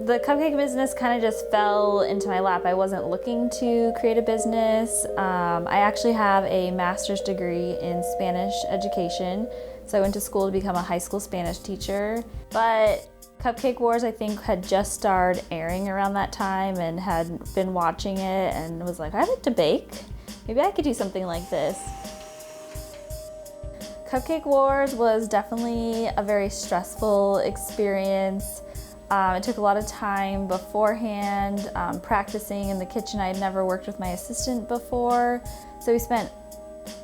The cupcake business kind of just fell into my lap. I wasn't looking to create a business. I actually have a master's degree in Spanish education, so I went to school to become a high school Spanish teacher. But Cupcake Wars, I think, had just started airing around that time and had been watching it and was like, I like to bake. Maybe I could do something like this. Cupcake Wars was definitely a very stressful experience. It took a lot of time beforehand, practicing in the kitchen. I had never worked with my assistant before, so we spent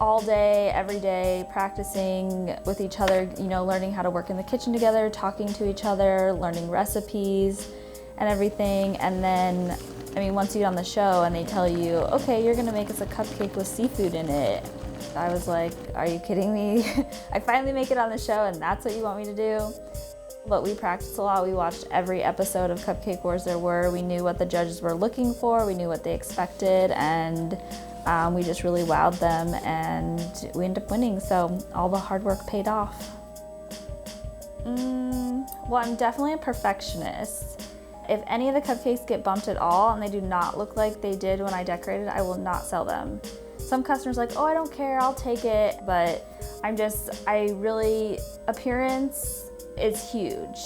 all day, every day, practicing with each other, learning how to work in the kitchen together, talking to each other, learning recipes and everything. And then, once you get on the show and they tell you, okay, you're gonna make us a cupcake with seafood in it, I was like, are you kidding me? I finally make it on the show and that's what you want me to do? But we practiced a lot. We watched every episode of Cupcake Wars there were. We knew what the judges were looking for. We knew what they expected, and we just really wowed them, and we ended up winning. So all the hard work paid off. Well, I'm definitely a perfectionist. If any of the cupcakes get bumped at all and they do not look like they did when I decorated, I will not sell them. Some customers are like, oh, I don't care, I'll take it. But appearance is huge.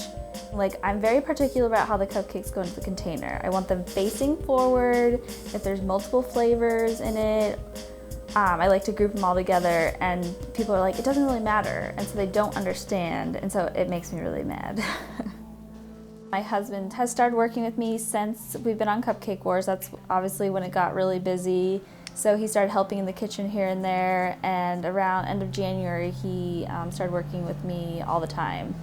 I'm very particular about how the cupcakes go into the container. I want them facing forward. If there's multiple flavors in it, I like to group them all together, and people are like, it doesn't really matter, and so they don't understand, and so it makes me really mad. My husband has started working with me since we've been on Cupcake Wars. That's obviously when it got really busy. So he started helping in the kitchen here and there, and around end of January, he started working with me all the time.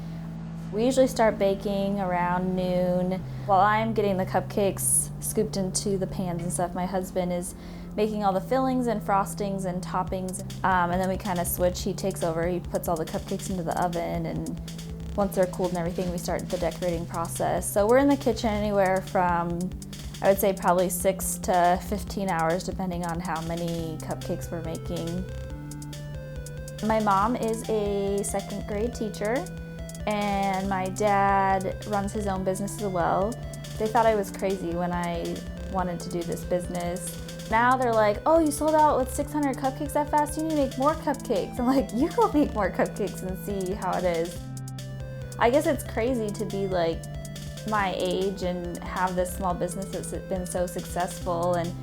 We usually start baking around noon. While I'm getting the cupcakes scooped into the pans and stuff, my husband is making all the fillings and frostings and toppings, and then we kind of switch. He takes over, he puts all the cupcakes into the oven, and once they're cooled and everything, we start the decorating process. So we're in the kitchen anywhere from, I would say, probably 6 to 15 hours, depending on how many cupcakes we're making. My mom is a second grade teacher, and my dad runs his own business as well. They thought I was crazy when I wanted to do this business. Now they're like, oh, you sold out with 600 cupcakes that fast? You need to make more cupcakes. I'm like, you go make more cupcakes and see how it is. I guess it's crazy to be like my age and have this small business that's been so successful. And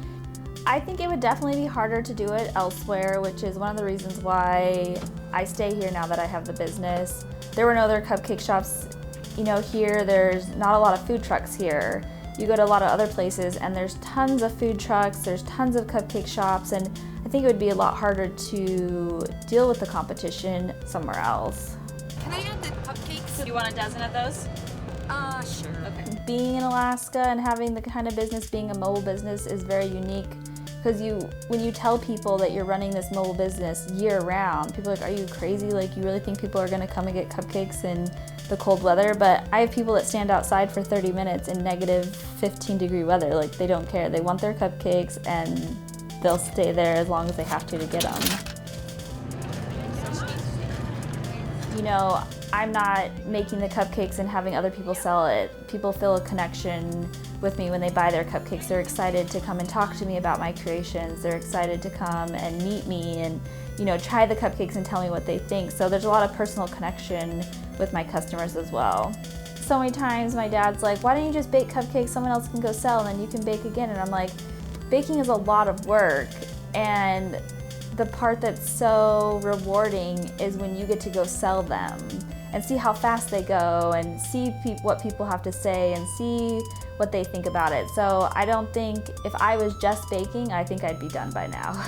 I think it would definitely be harder to do it elsewhere, which is one of the reasons why I stay here now that I have the business. There were no other cupcake shops, here. There's not a lot of food trucks here. You go to a lot of other places and there's tons of food trucks, there's tons of cupcake shops, and I think it would be a lot harder to deal with the competition somewhere else. Can I add the cupcakes? Do you want a dozen of those? Sure. Okay. Being in Alaska and having the kind of business, being a mobile business, is very unique, because when you tell people that you're running this mobile business year round, people are like, are you crazy? Like, you really think people are gonna come and get cupcakes in the cold weather? But I have people that stand outside for 30 minutes in negative 15-degree weather. Like, they don't care. They want their cupcakes and they'll stay there as long as they have to get them. I'm not making the cupcakes and having other people sell it. People feel a connection with me when they buy their cupcakes. They're excited to come and talk to me about my creations. They're excited to come and meet me and, try the cupcakes and tell me what they think. So there's a lot of personal connection with my customers as well. So many times my dad's like, why don't you just bake cupcakes, someone else can go sell, and then you can bake again? And I'm like, baking is a lot of work, and the part that's so rewarding is when you get to go sell them and see how fast they go and see what people have to say and see what they think about it. So I don't think, if I was just baking, I think I'd be done by now.